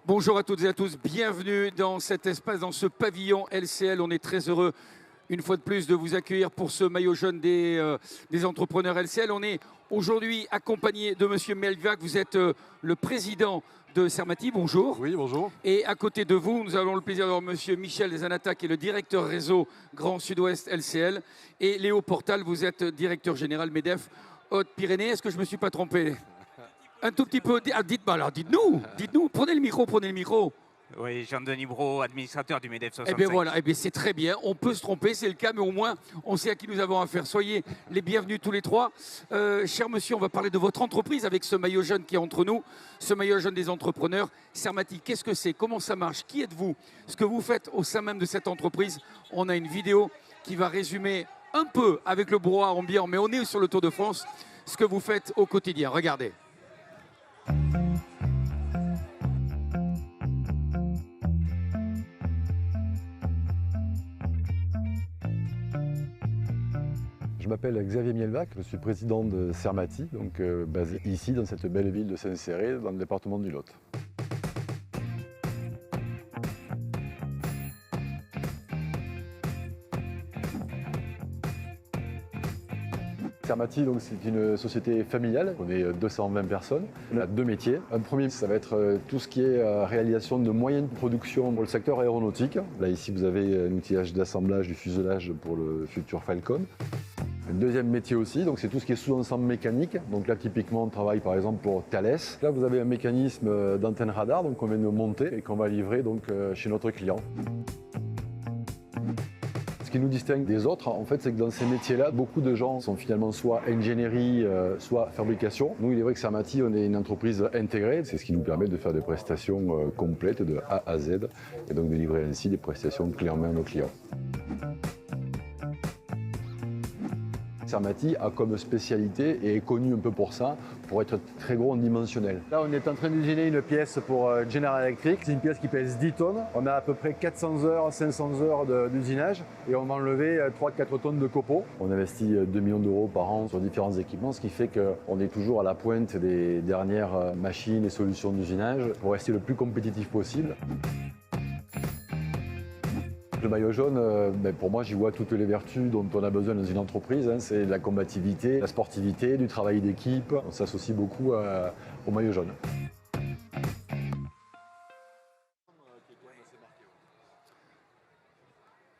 Bonjour à toutes et à tous, bienvenue dans cet espace, dans ce pavillon LCL. On est très heureux, une fois de plus, de vous accueillir pour ce maillot jaune des entrepreneurs LCL. On est aujourd'hui accompagné de Monsieur Melviac. Vous êtes le président de Sermati, bonjour. Oui, bonjour. Et à côté de vous, nous avons le plaisir d'avoir Monsieur Michel Zanata, qui est le directeur réseau Grand Sud-Ouest LCL. Et Léo Portal, vous êtes directeur général MEDEF Haute-Pyrénées. Est-ce que je ne me suis pas trompé ? Un tout petit peu. Ah, dites-moi alors, dites-nous, prenez le micro. Oui, Jean-Denis Brault, administrateur du MEDEF 65. Eh bien voilà, c'est très bien. On peut se tromper, c'est le cas, mais au moins, on sait à qui nous avons affaire. Soyez les bienvenus tous les trois. Cher monsieur, on va parler de votre entreprise avec ce maillot jaune qui est entre nous, ce maillot jaune des entrepreneurs. Sermati, qu'est-ce que c'est? Comment ça marche? Qui êtes-vous? Ce que vous faites au sein même de cette entreprise. On a une vidéo qui va résumer un peu, avec le brouhaha ambiant, mais on est sur le Tour de France, ce que vous faites au quotidien. Regardez. Je m'appelle Xavier Mielvac, je suis président de Sermati, donc basé ici dans cette belle ville de Saint-Céré, dans le département du Lot. Sermati, c'est une société familiale, on est 220 personnes, on a deux métiers. Un premier, ça va être tout ce qui est réalisation de moyens de production pour le secteur aéronautique. Là ici vous avez un outillage d'assemblage du fuselage pour le futur Falcon. Un deuxième métier aussi, donc c'est tout ce qui est sous-ensemble mécanique. Donc là, typiquement, on travaille par exemple pour Thales. Là, vous avez un mécanisme d'antenne radar, donc qu'on vient de monter et qu'on va livrer donc chez notre client. Ce qui nous distingue des autres, en fait, c'est que dans ces métiers-là, beaucoup de gens sont finalement soit ingénierie, soit fabrication. Nous, il est vrai que Sermati, on est une entreprise intégrée. C'est ce qui nous permet de faire des prestations complètes de A à Z et donc de livrer ainsi des prestations clés en main à nos clients. Sermati a comme spécialité et est connu un peu pour ça, pour être très gros en dimensionnel. Là, on est en train d'usiner une pièce pour General Electric. C'est une pièce qui pèse 10 tonnes. On a à peu près 400 heures, 500 heures d'usinage et on va enlever 3-4 tonnes de copeaux. On investit 2 millions d'euros par an sur différents équipements, ce qui fait qu'on est toujours à la pointe des dernières machines et solutions d'usinage pour rester le plus compétitif possible. Le maillot jaune, pour moi, j'y vois toutes les vertus dont on a besoin dans une entreprise. C'est la combativité, la sportivité, du travail d'équipe. On s'associe beaucoup au maillot jaune.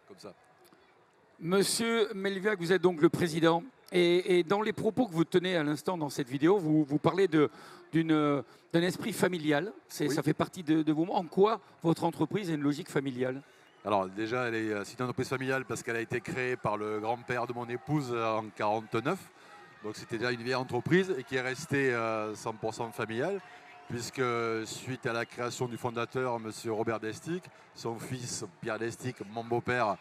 Comme ça. Monsieur Melviac, vous êtes donc le président. Et dans les propos que vous tenez à l'instant dans cette vidéo, vous parlez d'un esprit familial. Oui. Ça fait partie de vous. En quoi votre entreprise a une logique familiale? Alors déjà, c'est une entreprise familiale parce qu'elle a été créée par le grand-père de mon épouse en 1949. Donc c'était déjà une vieille entreprise et qui est restée 100% familiale. Puisque suite à la création du fondateur, M. Robert Destic, son fils Pierre Destic, mon beau-père,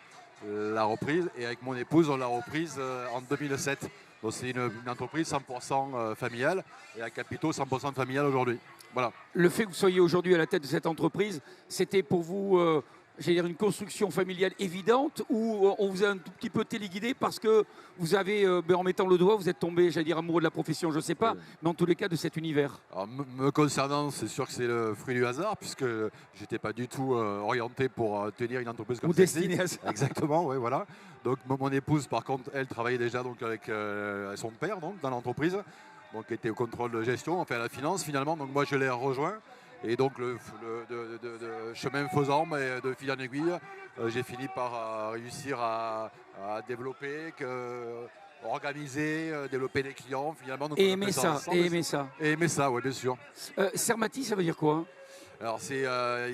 l'a reprise. Et avec mon épouse, on l'a reprise en 2007. Donc c'est une entreprise 100% familiale et à capitaux 100% familial aujourd'hui. Voilà. Le fait que vous soyez aujourd'hui à la tête de cette entreprise, c'était pour vous... j'allais dire une construction familiale évidente ou on vous a un tout petit peu téléguidé parce que vous avez, en mettant le doigt, vous êtes tombé, j'allais dire, amoureux de la profession, je ne sais pas, mais en tous les cas de cet univers. Alors, me concernant, c'est sûr que c'est le fruit du hasard puisque je n'étais pas du tout orienté pour tenir une entreprise comme celle-ci. Ou destiné à ça. Exactement, oui, voilà. Donc mon épouse, par contre, elle travaillait déjà donc, avec son père donc, dans l'entreprise, donc était au contrôle de gestion, enfin à la finance finalement. Donc moi je l'ai rejoint. Et donc, de chemin faisant, mais de fil en aiguille, j'ai fini par réussir à développer, organiser, développer des clients, finalement. Donc, Et aimer ça, Et aimer ça, oui, bien sûr. Sermati, ça veut dire quoi? Alors, c'est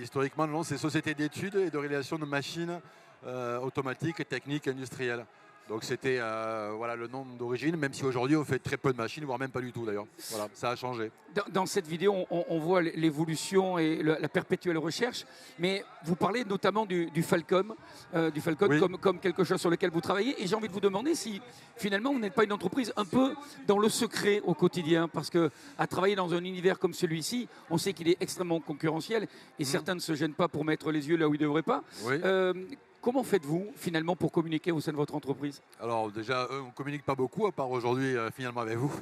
historiquement, non, c'est Société d'études et de réalisation de machines automatiques et techniques industrielles. Donc c'était voilà, le nom d'origine, même si aujourd'hui on fait très peu de machines, voire même pas du tout d'ailleurs. Voilà, ça a changé. Dans cette vidéo, on voit l'évolution et la perpétuelle recherche, mais vous parlez notamment du Falcon, Oui. comme quelque chose sur lequel vous travaillez. Et j'ai envie de vous demander si finalement vous n'êtes pas une entreprise un peu dans le secret au quotidien, parce qu'à travailler dans un univers comme celui-ci, on sait qu'il est extrêmement concurrentiel et certains ne se gênent pas pour mettre les yeux là où ils ne devraient pas. Oui. Comment faites-vous finalement pour communiquer au sein de votre entreprise? Alors déjà, on ne communique pas beaucoup, à part aujourd'hui finalement avec vous.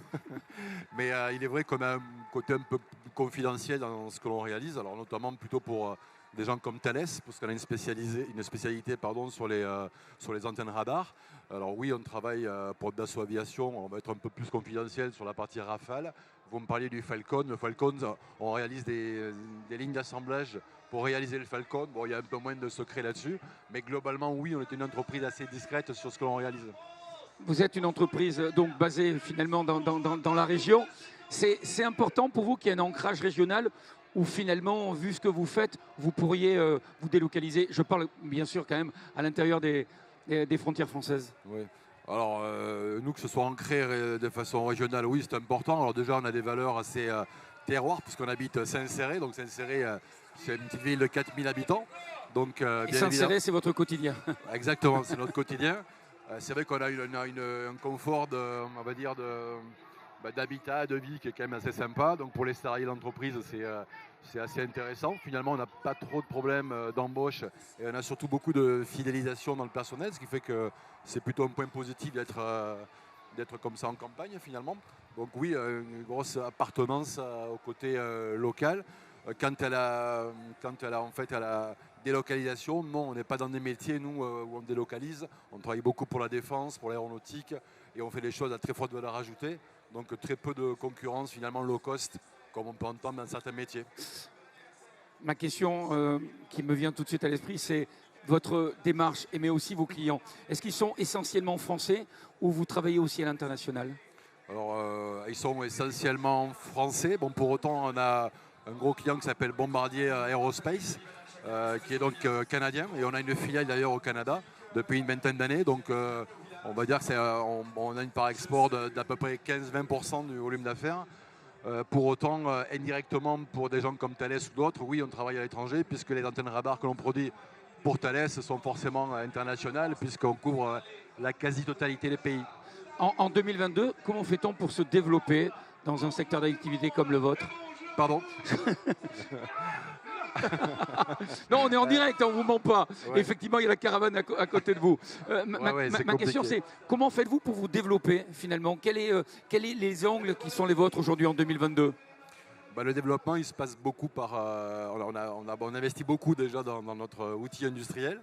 Mais il est vrai qu'on a un côté un peu confidentiel dans ce que l'on réalise, alors notamment plutôt pour des gens comme Thales, parce qu'on a une spécialité sur les antennes radar. Alors oui, on travaille pour Dassault Aviation, on va être un peu plus confidentiel sur la partie Rafale. Vous me parliez du Falcon. Le Falcon, on réalise des lignes d'assemblage pour réaliser le Falcon. Bon, il y a un peu moins de secrets là-dessus, mais globalement, oui, on est une entreprise assez discrète sur ce que l'on réalise. Vous êtes une entreprise donc basée finalement dans la région. C'est important pour vous qu'il y ait un ancrage régional ou finalement, vu ce que vous faites, vous pourriez vous délocaliser. Je parle bien sûr quand même à l'intérieur des frontières françaises. Oui. Alors, nous, que ce soit ancré de façon régionale, oui, c'est important. Alors déjà, on a des valeurs assez terroirs, puisqu'on habite Saint-Céré. Donc Saint-Céré, c'est une petite ville de 4000 habitants. Donc, et Saint-Céré, c'est votre quotidien. Exactement, c'est notre quotidien. C'est vrai qu'on a un confort on va dire d'habitat, de vie qui est quand même assez sympa. Donc pour les salariés d'entreprise, c'est assez intéressant. Finalement, on n'a pas trop de problèmes d'embauche et on a surtout beaucoup de fidélisation dans le personnel, ce qui fait que c'est plutôt un point positif d'être comme ça en campagne finalement. Donc oui, une grosse appartenance au côté local. Quant à la délocalisation, non, on n'est pas dans des métiers, nous, où on délocalise. On travaille beaucoup pour la défense, pour l'aéronautique, et on fait des choses à très forte valeur ajoutée. Donc très peu de concurrence, finalement, low cost, comme on peut entendre dans certains métiers. Ma question qui me vient tout de suite à l'esprit, c'est votre démarche, mais aussi vos clients. Est-ce qu'ils sont essentiellement français ou vous travaillez aussi à l'international? Alors, ils sont essentiellement français. Bon, pour autant, on a un gros client qui s'appelle Bombardier Aerospace, qui est donc canadien, et on a une filiale d'ailleurs au Canada depuis une vingtaine d'années. Donc on va dire qu'on a une part export d'à peu près 15-20% du volume d'affaires. Pour autant, indirectement, pour des gens comme Thales ou d'autres, oui, on travaille à l'étranger, puisque les antennes radar que l'on produit pour Thales sont forcément internationales, puisqu'on couvre la quasi-totalité des pays. En 2022, comment fait-on pour se développer dans un secteur d'activité comme le vôtre? Pardon. Non, on est en direct, on ne vous ment pas. Ouais. Effectivement, il y a la caravane à côté de vous. Ma question, c'est comment faites-vous pour vous développer finalement? Quels sont les angles qui sont les vôtres aujourd'hui en 2022? Le développement, il se passe beaucoup par... on investit beaucoup déjà dans notre outil industriel.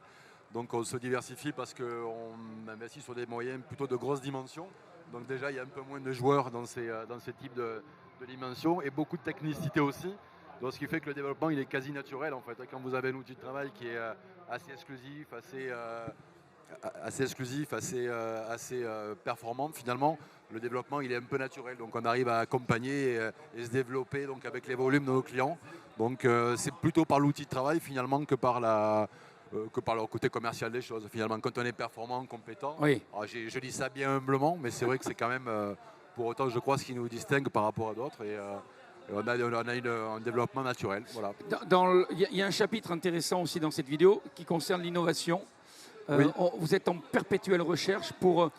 Donc on se diversifie parce qu'on investit sur des moyens plutôt de grosses dimensions. Donc déjà, il y a un peu moins de joueurs dans ces types de dimensions et beaucoup de technicité aussi. Donc, ce qui fait que le développement il est quasi naturel en fait. Quand vous avez un outil de travail qui est assez exclusif, assez performant, finalement, le développement il est un peu naturel. Donc on arrive à accompagner et se développer donc, avec les volumes de nos clients. Donc c'est plutôt par l'outil de travail finalement que par le côté commercial des choses. Finalement, quand on est performant, compétent, oui. Je dis ça bien humblement, mais c'est vrai que c'est quand même, pour autant, je crois, ce qui nous distingue par rapport à d'autres. Et on a un développement naturel. Voilà. Il y a un chapitre intéressant aussi dans cette vidéo qui concerne l'innovation. Oui. Vous êtes en perpétuelle recherche pour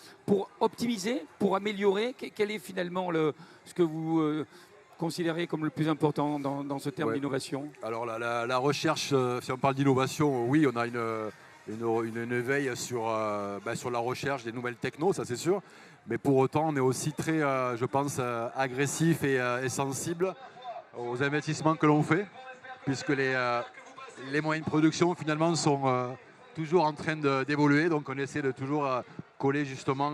optimiser, pour améliorer. Quel est finalement ce que vous considérez comme le plus important dans ce terme d'innovation? Alors la recherche, si on parle d'innovation, oui, on a une veille sur la recherche des nouvelles technos, ça c'est sûr. Mais pour autant, on est aussi très, je pense, agressif et sensible aux investissements que l'on fait, puisque les moyens de production finalement sont toujours en train d'évoluer. Donc on essaie de toujours coller justement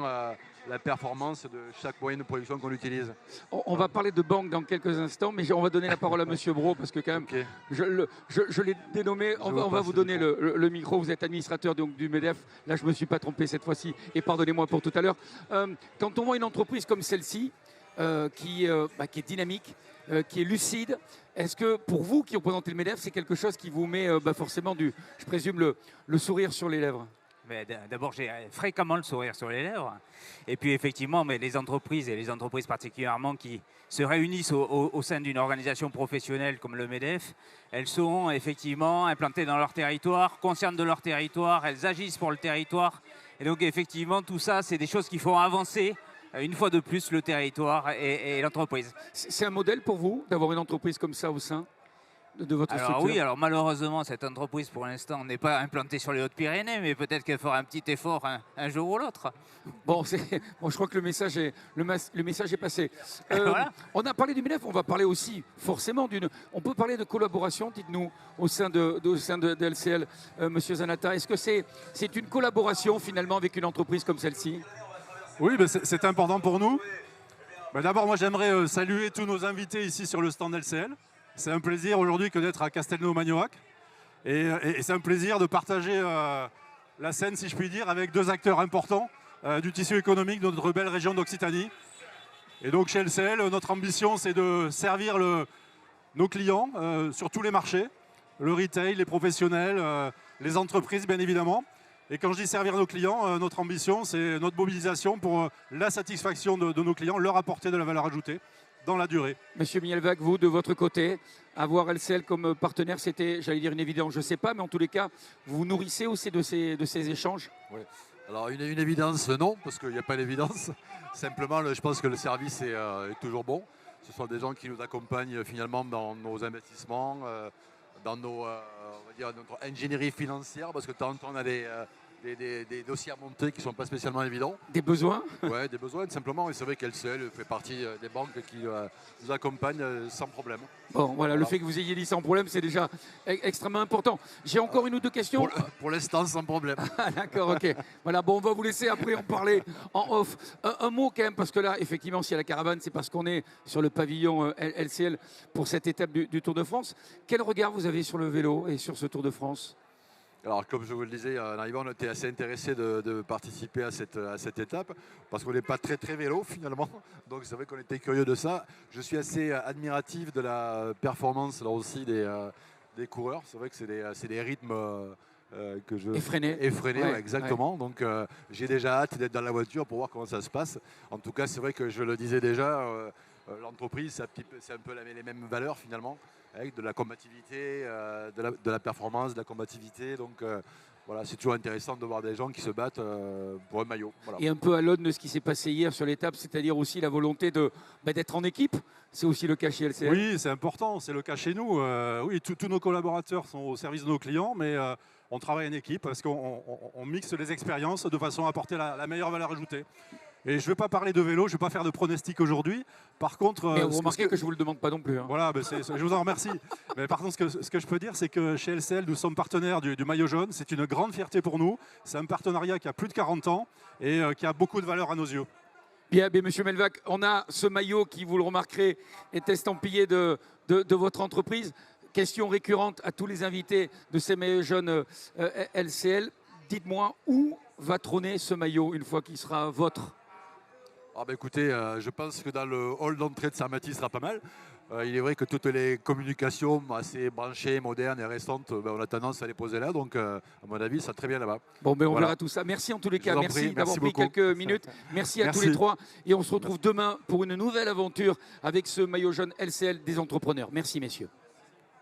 la performance de chaque moyen de production qu'on utilise. On va parler de banque dans quelques instants, mais on va donner la parole à Monsieur Brault parce que quand même, okay. je l'ai dénommé. On va vous donner le micro. Vous êtes administrateur donc, du MEDEF. Là, je ne me suis pas trompé cette fois-ci. Et pardonnez-moi pour tout à l'heure. Quand on voit une entreprise comme celle-ci, qui est dynamique, qui est lucide, est-ce que pour vous qui représentez le MEDEF, c'est quelque chose qui vous met forcément je présume, le sourire sur les lèvres? D'abord, j'ai fréquemment le sourire sur les lèvres. Et puis, effectivement, les entreprises, et les entreprises particulièrement qui se réunissent au sein d'une organisation professionnelle comme le MEDEF, elles sont effectivement implantées dans leur territoire, conscientes de leur territoire, elles agissent pour le territoire. Et donc, effectivement, tout ça, c'est des choses qui font avancer, une fois de plus, le territoire et l'entreprise. C'est un modèle pour vous d'avoir une entreprise comme ça au sein? de votre Alors structure? oui, alors malheureusement, cette entreprise pour l'instant n'est pas implantée sur les Hautes-Pyrénées, mais peut-être qu'elle fera un petit effort un jour ou l'autre. Bon, bon, je crois que le message est passé. Voilà. On a parlé du MEDEF, on va parler aussi forcément on peut parler de collaboration, dites-nous, au sein de LCL, Monsieur Zanata. Est-ce que c'est une collaboration finalement avec une entreprise comme celle-ci? Oui, ben c'est important pour nous. Ben d'abord, moi j'aimerais saluer tous nos invités ici sur le stand LCL. C'est un plaisir aujourd'hui que d'être à Castelnau-Magnoac. Et c'est un plaisir de partager la scène, si je puis dire, avec deux acteurs importants du tissu économique de notre belle région d'Occitanie. Et donc chez LCL, notre ambition, c'est de servir nos clients sur tous les marchés, le retail, les professionnels, les entreprises, bien évidemment. Et quand je dis servir nos clients, notre ambition, c'est notre mobilisation pour la satisfaction de nos clients, leur apporter de la valeur ajoutée dans la durée. Monsieur Mielweg, vous, de votre côté, avoir LCL comme partenaire, c'était, j'allais dire, une évidence, je ne sais pas, mais en tous les cas, vous vous nourrissez aussi de ces échanges? Oui. Alors une évidence, non, parce qu'il n'y a pas d'évidence. Simplement, je pense que le service est toujours bon. Ce sont des gens qui nous accompagnent finalement dans nos investissements, dans on va dire, notre ingénierie financière, parce que de temps en temps, on a des dossiers à monter qui ne sont pas spécialement évidents. Des besoins? Oui, des besoins, tout simplement. Et c'est vrai qu'LCL fait partie des banques qui nous accompagnent sans problème. Bon, voilà, le fait que vous ayez dit sans problème, c'est déjà extrêmement important. J'ai encore une ou deux questions. Pour l'instant, sans problème. Ah, d'accord, ok. Voilà, bon, on va vous laisser après en parler en off. Un mot quand même, parce que là, effectivement, s'il y a la caravane, c'est parce qu'on est sur le pavillon LCL pour cette étape du Tour de France. Quel regard vous avez sur le vélo et sur ce Tour de France? Alors, comme je vous le disais, en arrivant, on était assez intéressé de participer à cette étape, parce qu'on n'est pas très vélo finalement. Donc c'est vrai qu'on était curieux de ça. Je suis assez admiratif de la performance là aussi des coureurs. C'est vrai que c'est des rythmes effrénés. Ouais, exactement. Ouais. Donc j'ai déjà hâte d'être dans la voiture pour voir comment ça se passe. En tout cas, c'est vrai que je le disais déjà, l'entreprise, c'est un peu les mêmes valeurs finalement, avec de la combativité, de la performance, de la combativité. Donc voilà, c'est toujours intéressant de voir des gens qui se battent pour un maillot. Voilà. Et un peu à l'aune de ce qui s'est passé hier sur l'étape, c'est-à-dire aussi la volonté d'être en équipe. C'est aussi le cas chez LCL. Oui, c'est important, c'est le cas chez nous. Oui, tous nos collaborateurs sont au service de nos clients, mais on travaille en équipe parce qu'on mixe les expériences de façon à apporter la meilleure valeur ajoutée. Et je ne vais pas parler de vélo, je ne vais pas faire de pronostic aujourd'hui. Par contre, mais vous remarquez que je ne vous le demande pas non plus. Hein. Voilà, je vous en remercie. Mais par contre, ce que je peux dire, c'est que chez LCL, nous sommes partenaires du maillot jaune. C'est une grande fierté pour nous. C'est un partenariat qui a plus de 40 ans et qui a beaucoup de valeur à nos yeux. Bien, Monsieur Mielweg, on a ce maillot qui, vous le remarquerez, est estampillé de votre entreprise. Question récurrente à tous les invités de ces maillots jaunes LCL. Dites-moi, où va trôner ce maillot une fois qu'il sera vôtre? Ah bah écoutez, je pense que dans le hall d'entrée de Sarmaty sera pas mal. Il est vrai que toutes les communications assez branchées, modernes et récentes, on a tendance à les poser là. Donc, à mon avis, ça sera très bien là-bas. Bon, on verra tout ça. Merci en tous les cas. Merci d'avoir pris quelques minutes. Merci à tous les trois. Et on se retrouve demain pour une nouvelle aventure avec ce maillot jaune LCL des entrepreneurs. Merci, messieurs.